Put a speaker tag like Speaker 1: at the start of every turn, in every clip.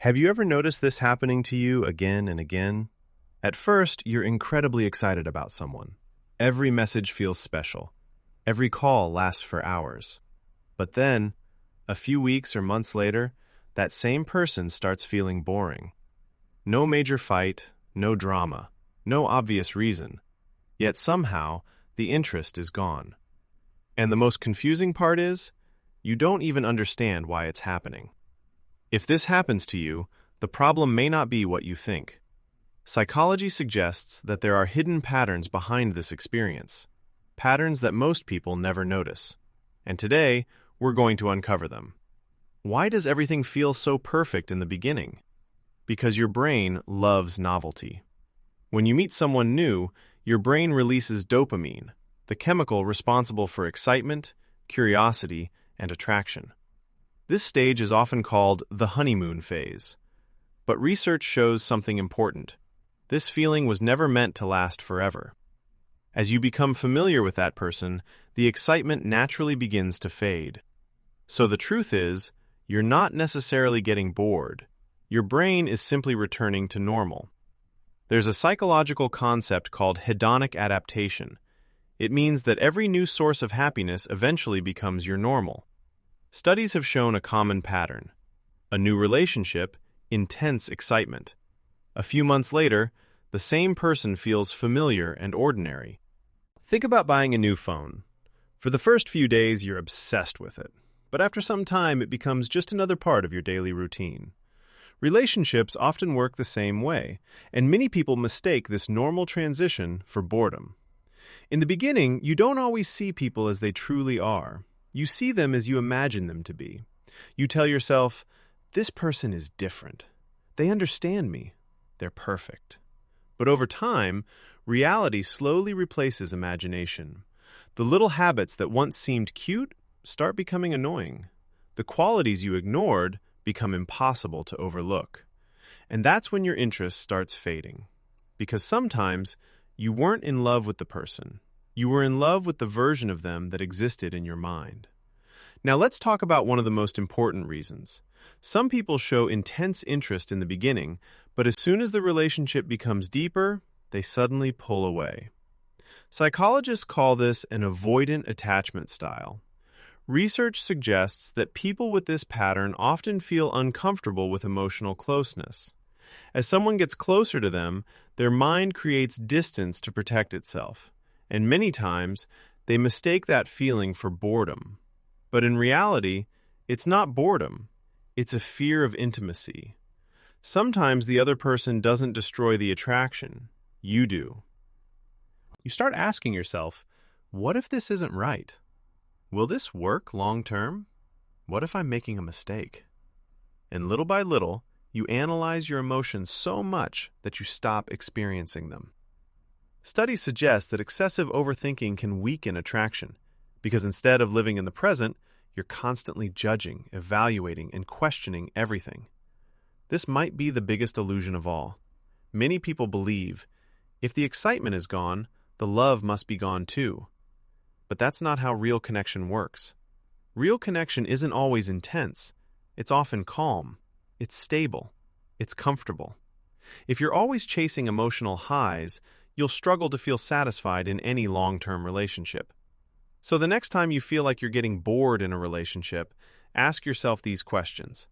Speaker 1: Have you ever noticed this happening to you again and again? At first, you're incredibly excited about someone. Every message feels special. Every call lasts for hours. But then, a few weeks or months later, that same person starts feeling boring. No major fight, no drama, no obvious reason. Yet somehow, the interest is gone. And the most confusing part is, you don't even understand why it's happening. If this happens to you, the problem may not be what you think. Psychology suggests that there are hidden patterns behind this experience, patterns that most people never notice. And today, we're going to uncover them. Why does everything feel so perfect in the beginning? Because your brain loves novelty. When you meet someone new, your brain releases dopamine, the chemical responsible for excitement, curiosity, and attraction. This stage is often called the honeymoon phase. But research shows something important. This feeling was never meant to last forever. As you become familiar with that person, the excitement naturally begins to fade. So the truth is, you're not necessarily getting bored. Your brain is simply returning to normal. There's a psychological concept called hedonic adaptation. It means that every new source of happiness eventually becomes your normal. Studies have shown a common pattern. A new relationship, intense excitement. A few months later, the same person feels familiar and ordinary. Think about buying a new phone. For the first few days, you're obsessed with it. But after some time, it becomes just another part of your daily routine. Relationships often work the same way, and many people mistake this normal transition for boredom. In the beginning, you don't always see people as they truly are. You see them as you imagine them to be. You tell yourself, this person is different. They understand me. They're perfect. But over time, reality slowly replaces imagination. The little habits that once seemed cute start becoming annoying. The qualities you ignored become impossible to overlook. And that's when your interest starts fading. Because sometimes you weren't in love with the person. You were in love with the version of them that existed in your mind. Now let's talk about one of the most important reasons. Some people show intense interest in the beginning, but as soon as the relationship becomes deeper, they suddenly pull away. Psychologists call this an avoidant attachment style. Research suggests that people with this pattern often feel uncomfortable with emotional closeness. As someone gets closer to them, their mind creates distance to protect itself, and many times they mistake that feeling for boredom. But in reality, it's not boredom. It's a fear of intimacy. Sometimes the other person doesn't destroy the attraction. You do. You start asking yourself, what if this isn't right? Will this work long term? What if I'm making a mistake? And little by little, you analyze your emotions so much that you stop experiencing them. Studies suggest that excessive overthinking can weaken attraction, because instead of living in the present, you're constantly judging, evaluating, and questioning everything. This might be the biggest illusion of all. Many people believe, if the excitement is gone, the love must be gone too. But that's not how real connection works. Real connection isn't always intense. It's often calm. It's stable. It's comfortable. If you're always chasing emotional highs, you'll struggle to feel satisfied in any long-term relationship. So the next time you feel like you're getting bored in a relationship, ask yourself these questions.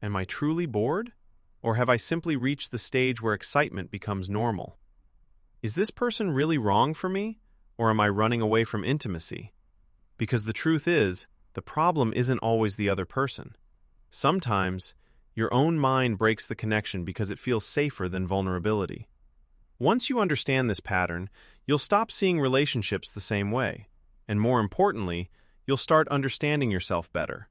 Speaker 1: Am I truly bored? Or have I simply reached the stage where excitement becomes normal? Is this person really wrong for me? Or am I running away from intimacy? Because the truth is, the problem isn't always the other person. Sometimes, your own mind breaks the connection because it feels safer than vulnerability. Once you understand this pattern, you'll stop seeing relationships the same way. And more importantly, you'll start understanding yourself better.